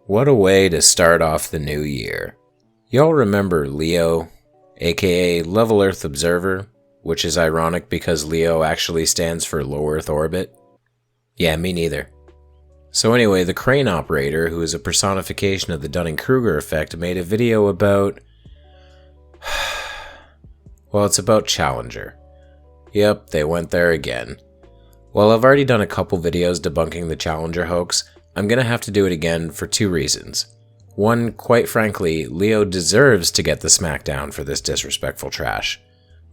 What a way to start off the new year. Y'all remember Leo, aka Level Earth Observer, which is ironic because Leo actually stands for Low Earth Orbit? Yeah, me neither. So anyway, the crane operator, who is a personification of the Dunning-Kruger effect, made a video about... well, it's about Challenger. Yep, they went there again. While I've already done a couple videos debunking the Challenger hoax, I'm gonna have to do it again for two reasons. One, quite frankly, Leo deserves to get the smackdown for this disrespectful trash.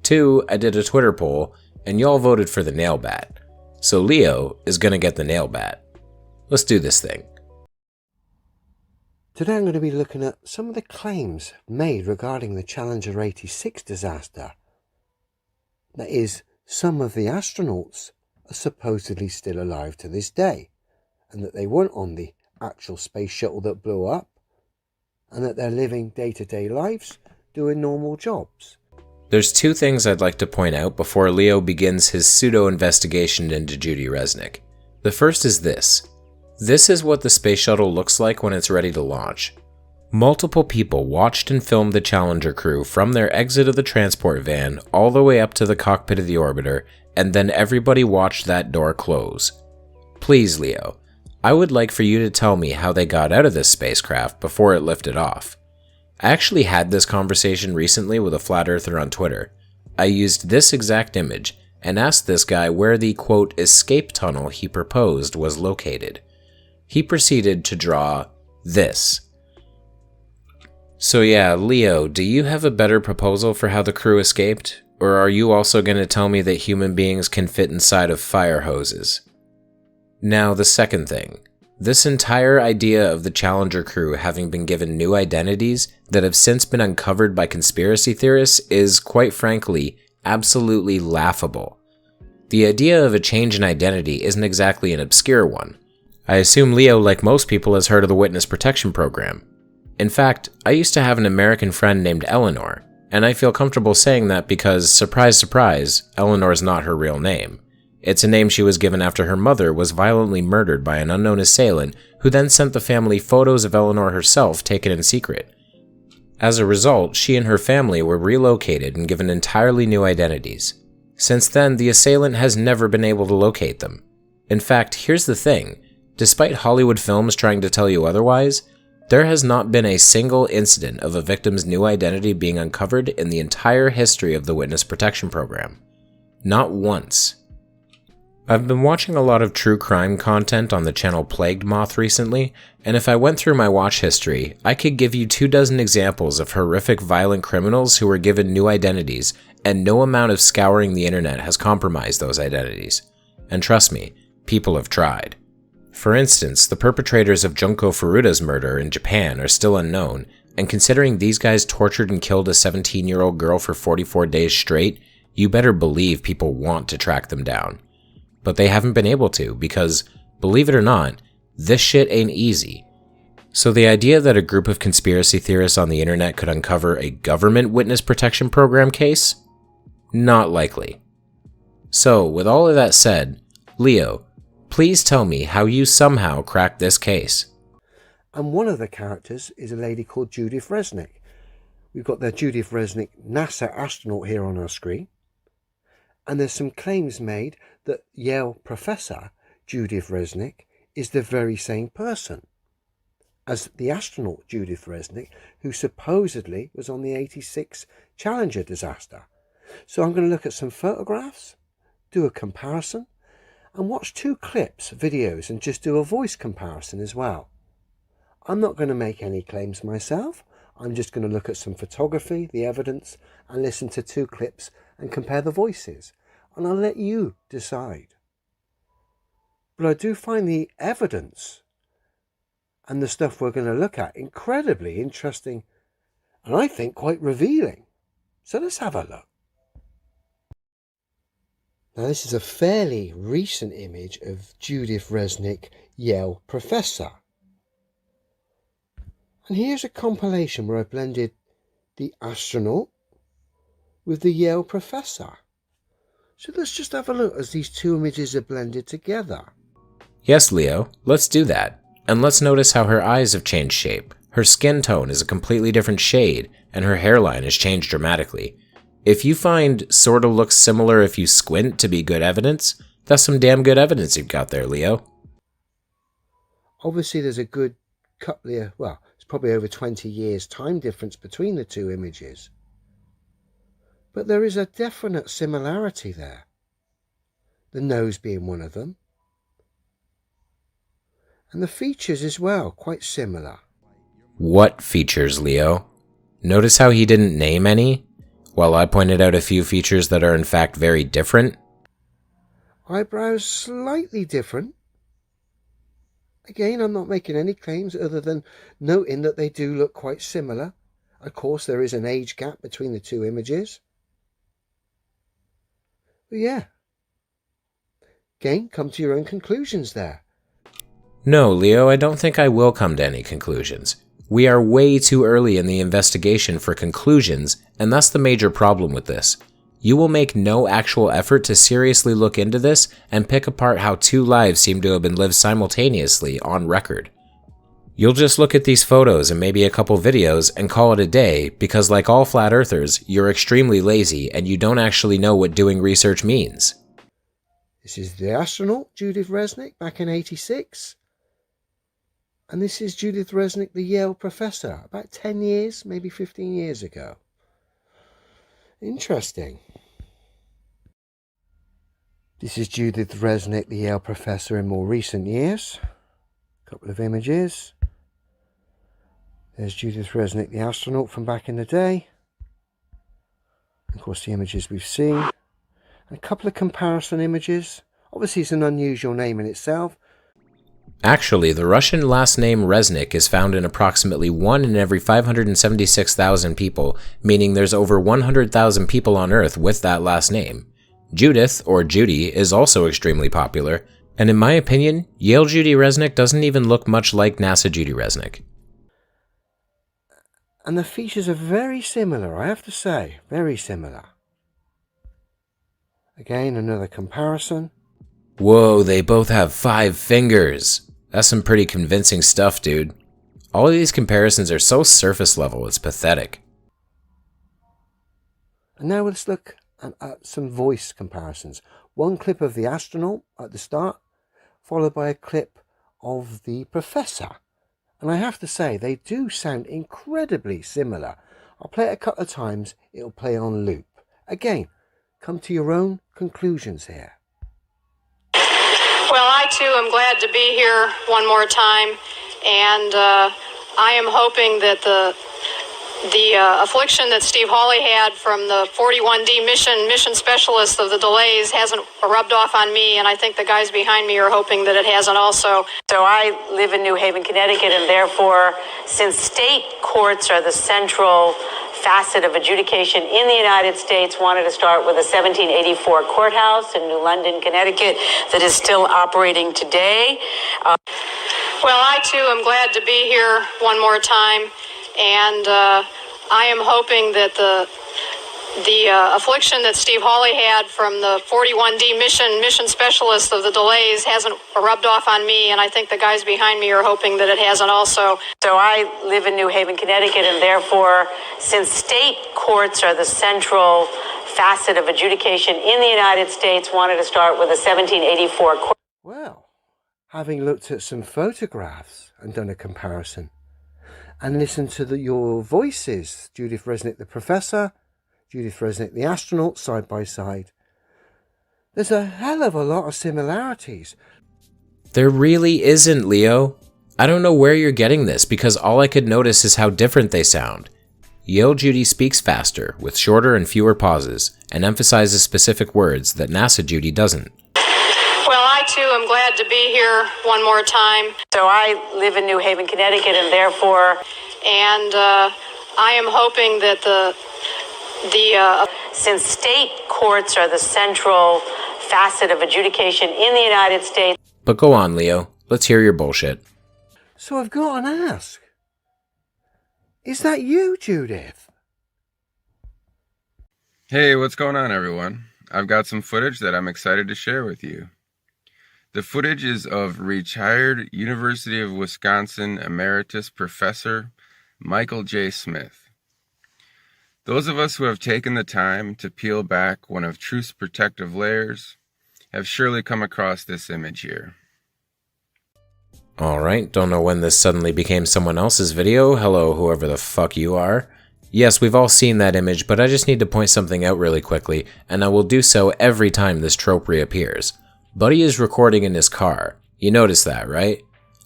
Two, I did a Twitter poll, and y'all voted for the nail bat. So Leo is gonna get the nail bat. Let's do this thing. Today I'm going to be looking at some of the claims made regarding the Challenger 86 disaster. That is, some of the astronauts are supposedly still alive to this day, and that they weren't on the actual space shuttle that blew up, and that they're living day-to-day lives doing normal jobs. There's two things I'd like to point out before Leo begins his pseudo-investigation into Judith Resnick. The first is this. This is what the space shuttle looks like when it's ready to launch. Multiple people watched and filmed the Challenger crew from their exit of the transport van all the way up to the cockpit of the orbiter, and then everybody watched that door close. Please, Leo, I would like for you to tell me how they got out of this spacecraft before it lifted off. I actually had this conversation recently with a flat earther on Twitter. I used this exact image and asked this guy where the quote escape tunnel he proposed was located. He proceeded to draw this. So yeah, Leo, do you have a better proposal for how the crew escaped? Or are you also going to tell me that human beings can fit inside of fire hoses? Now, the second thing. This entire idea of the Challenger crew having been given new identities that have since been uncovered by conspiracy theorists is, quite frankly, absolutely laughable. The idea of a change in identity isn't exactly an obscure one. I assume Leo, like most people, has heard of the Witness Protection Program. In fact, I used to have an American friend named Eleanor, and I feel comfortable saying that because, surprise surprise, Eleanor's not her real name. It's a name she was given after her mother was violently murdered by an unknown assailant who then sent the family photos of Eleanor herself taken in secret. As a result, she and her family were relocated and given entirely new identities. Since then, the assailant has never been able to locate them. In fact, here's the thing. Despite Hollywood films trying to tell you otherwise, there has not been a single incident of a victim's new identity being uncovered in the entire history of the Witness Protection Program. Not once. I've been watching a lot of true crime content on the channel Plagued Moth recently, and if I went through my watch history, I could give you 24 examples of horrific violent criminals who were given new identities, and no amount of scouring the internet has compromised those identities. And trust me, people have tried. For instance, the perpetrators of Junko Furuta's murder in Japan are still unknown, and considering these guys tortured and killed a 17-year-old girl for 44 days straight, you better believe people want to track them down. But they haven't been able to because, believe it or not, this shit ain't easy. So the idea that a group of conspiracy theorists on the internet could uncover a government witness protection program case? Not likely. So, with all of that said, Leo, please tell me how you somehow cracked this case. And one of the characters is a lady called Judith Resnick. We've got the Judith Resnick NASA astronaut here on our screen. And there's some claims made that Yale professor Judith Resnick is the very same person as the astronaut Judith Resnick, who supposedly was on the 86 Challenger disaster. So I'm going to look at some photographs, do a comparison, and watch two clips, videos, and just do a voice comparison as well. I'm not going to make any claims myself. I'm just going to look at some photography, the evidence, and listen to two clips and compare the voices. And I'll let you decide. But I do find the evidence and the stuff we're going to look at incredibly interesting and I think quite revealing. So let's have a look. Now this is a fairly recent image of Judith Resnick, Yale professor. And here's a compilation where I blended the astronaut with the Yale professor. So let's just have a look as these two images are blended together. Yes, Leo, let's do that. And let's notice how her eyes have changed shape. Her skin tone is a completely different shade, and her hairline has changed dramatically. If you find sorta looks similar if you squint to be good evidence, that's some damn good evidence you've got there, Leo. Obviously there's a good couple of, well, it's probably over 20 years time difference between the two images. But there is a definite similarity there. The nose being one of them. And the features as well, quite similar. What features, Leo? Notice how he didn't name any, while I pointed out a few features that are in fact very different? Eyebrows slightly different. Again, I'm not making any claims other than noting that they do look quite similar. Of course, there is an age gap between the two images. But yeah. Again, come to your own conclusions there. No, Leo, I don't think I will come to any conclusions. We are way too early in the investigation for conclusions, and that's the major problem with this. You will make no actual effort to seriously look into this and pick apart how two lives seem to have been lived simultaneously on record. You'll just look at these photos and maybe a couple videos and call it a day because, like all flat earthers, you're extremely lazy and you don't actually know what doing research means. This is the astronaut, Judith Resnick, back in '86. And this is Judith Resnick, the Yale professor, about 10 years, maybe 15 years ago. Interesting. This is Judith Resnick, the Yale professor in more recent years. A couple of images. There's Judith Resnick, the astronaut from back in the day. Of course, the images we've seen. And a couple of comparison images. Obviously, it's an unusual name in itself. Actually, the Russian last name Resnick is found in approximately 1 in every 576,000 people, meaning there's over 100,000 people on Earth with that last name. Judith, or Judy, is also extremely popular, and in my opinion, Yale Judy Resnick doesn't even look much like NASA Judy Resnick. And the features are very similar, I have to say, very similar. Again, another comparison. Whoa, they both have 5 fingers. That's some pretty convincing stuff, dude. All of these comparisons are so surface level, it's pathetic. And now let's look at some voice comparisons. One clip of the astronaut at the start, followed by a clip of the professor. And I have to say, they do sound incredibly similar. I'll play it a couple of times, it'll play on loop. Again, come to your own conclusions here. Well, I too am glad to be here one more time, and I am hoping that the affliction that Steve Hawley had from the 41D mission specialist of the delays hasn't rubbed off on me, and I think the guys behind me are hoping that it hasn't also. So I live in New Haven, Connecticut, and therefore, since state courts are the central facet of adjudication in the United States, wanted to start with a 1784 courthouse in New London, Connecticut, that is still operating today. Well, I too am glad to be here one more time, and I am hoping that the affliction that Steve Hawley had from the 41D mission specialist of the delays hasn't rubbed off on me, and I think the guys behind me are hoping that it hasn't also. So I live in New Haven, Connecticut, and therefore, since state courts are the central facet of adjudication in the United States, wanted to start with a 1784 court. Well, having looked at some photographs and done a comparison, and listened to your voices, Judith Resnick, the professor, Judith Resnick, the astronaut, side by side. There's a hell of a lot of similarities. There really isn't, Leo. I don't know where you're getting this, because all I could notice is how different they sound. Yale Judy speaks faster, with shorter and fewer pauses, and emphasizes specific words that NASA Judy doesn't. Well, I too am glad to be here one more time. So I live in New Haven, Connecticut, and therefore, I am hoping that since state courts are the central facet of adjudication in the United States. But go on, Leo. Let's hear your bullshit. So I've got to ask, is that you, Judith? Hey, what's going on, everyone? I've got some footage that I'm excited to share with you. The footage is of retired University of Wisconsin Emeritus Professor Michael J. Smith. Those of us who have taken the time to peel back one of truth's protective layers have surely come across this image here. Alright, don't know when this suddenly became someone else's video. Hello, whoever the fuck you are. Yes, we've all seen that image, but I just need to point something out really quickly, and I will do so every time this trope reappears. Buddy is recording in his car. You notice that, right?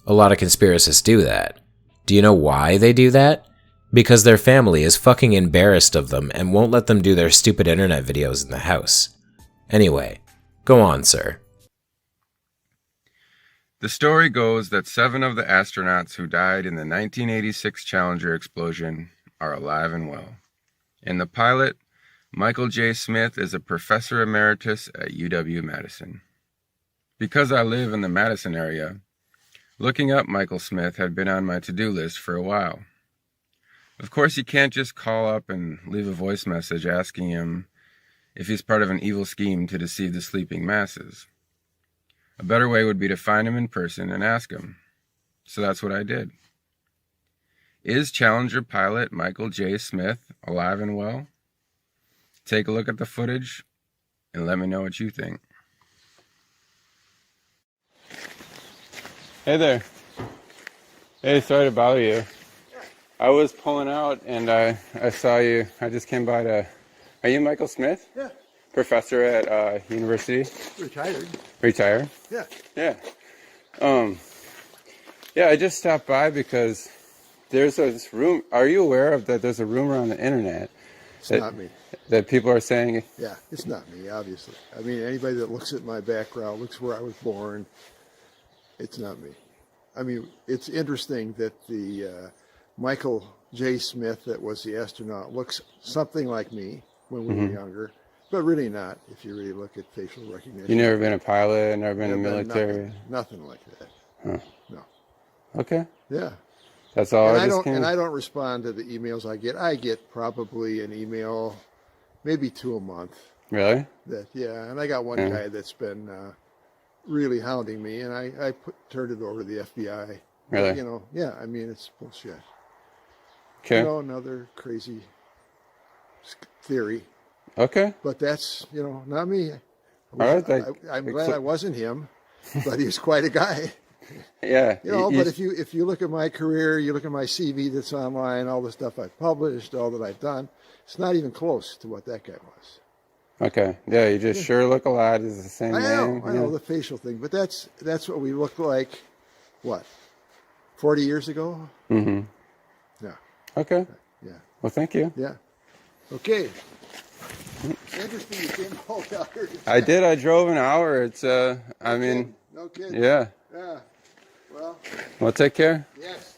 A lot of conspiracists do that. Do you know why they do that? Because their family is fucking embarrassed of them and won't let them do their stupid internet videos in the house. Anyway, go on, sir. The story goes that 7 of the astronauts who died in the 1986 Challenger explosion are alive and well. And the pilot, Michael J. Smith, is a professor emeritus at UW-Madison. Because I live in the Madison area, looking up Michael Smith had been on my to-do list for a while. Of course, you can't just call up and leave a voice message asking him if he's part of an evil scheme to deceive the sleeping masses. A better way would be to find him in person and ask him. So that's what I did. Is Challenger pilot Michael J. Smith alive and well? Take a look at the footage and let me know what you think. Hey there. Hey, sorry to bother you. I was pulling out and I saw you. I just came by to... Are you Michael Smith? Yeah. Professor at university? Retired. Retired? Yeah. Yeah. Yeah, I just stopped by because there's this room. Are you aware of that there's a rumor on the internet? It's not me. That people are saying... Yeah, it's not me, obviously. I mean, anybody that looks at my background, looks where I was born, it's not me. I mean, it's interesting that the Michael J. Smith that was the astronaut looks something like me when we were younger, but really not if you really look at facial recognition. You never been a pilot, never been in the military? Nothing like that. Huh. No. Okay. Yeah. That's all. And I don't respond to the emails I get. I get probably an email, maybe 2 a month. Really? And I got one guy that's been really hounding me, and I turned it over to the FBI. Really? But, I mean, it's bullshit. Okay. Another crazy theory. Okay. But that's, not me. All right. I'm glad I wasn't him, but he's quite a guy. Yeah. But if you look at my career, you look at my CV that's online, all the stuff I've published, all that I've done, it's not even close to what that guy was. Okay. Yeah, you just sure look a lot. It's the same name. I know the facial thing, but that's what we looked like, 40 years ago? Mm-hmm. Yeah. Okay. Yeah. Well, thank you. Yeah. Okay. Interesting you came all out here. I did. I drove an hour. It's, No kidding. Yeah. Yeah. Well, take care. Yes.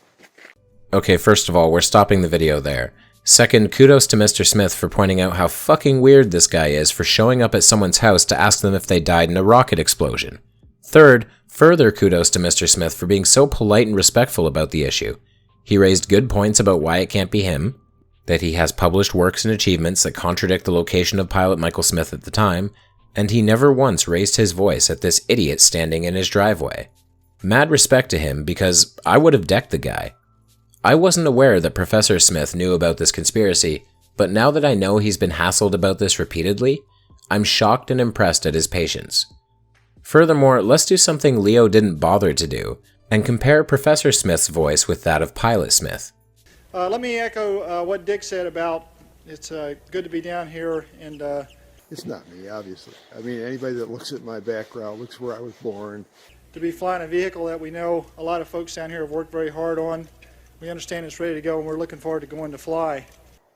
Okay, first of all, we're stopping the video there. Second, kudos to Mr. Smith for pointing out how fucking weird this guy is for showing up at someone's house to ask them if they died in a rocket explosion. Third, further kudos to Mr. Smith for being so polite and respectful about the issue. He raised good points about why it can't be him, that he has published works and achievements that contradict the location of pilot Michael Smith at the time, and he never once raised his voice at this idiot standing in his driveway. Mad respect to him because I would have decked the guy. I wasn't aware that Professor Smith knew about this conspiracy, but now that I know he's been hassled about this repeatedly, I'm shocked and impressed at his patience. Furthermore, let's do something Leo didn't bother to do, and compare Professor Smith's voice with that of Pilot Smith. Let me echo what Dick said about it's good to be down here, and It's not me, obviously. I mean, anybody that looks at my background, looks where I was born. to be flying a vehicle that we know a lot of folks down here have worked very hard on. We understand it's ready to go, and we're looking forward to going to fly.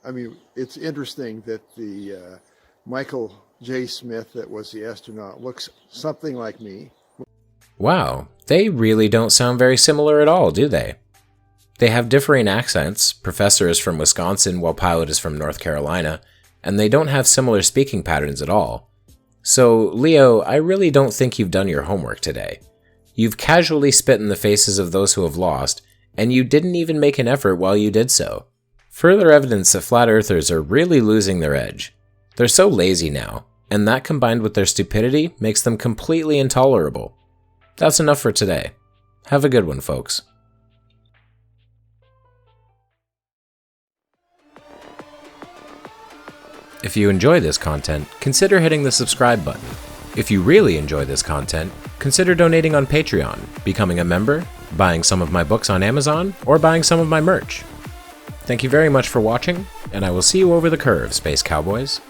I mean, it's interesting that the Michael J. Smith that was the astronaut looks something like me. Wow, they really don't sound very similar at all, do they? They have differing accents. Professor is from Wisconsin while Pilot is from North Carolina, and they don't have similar speaking patterns at all. So, Leo, I really don't think you've done your homework today. You've casually spit in the faces of those who have lost, and you didn't even make an effort while you did so. Further evidence that flat earthers are really losing their edge. They're so lazy now, and that combined with their stupidity makes them completely intolerable. That's enough for today. Have a good one, folks. If you enjoy this content, consider hitting the subscribe button. If you really enjoy this content, consider donating on Patreon, becoming a member, buying some of my books on Amazon, or buying some of my merch. Thank you very much for watching, and I will see you over the curve, Space Cowboys.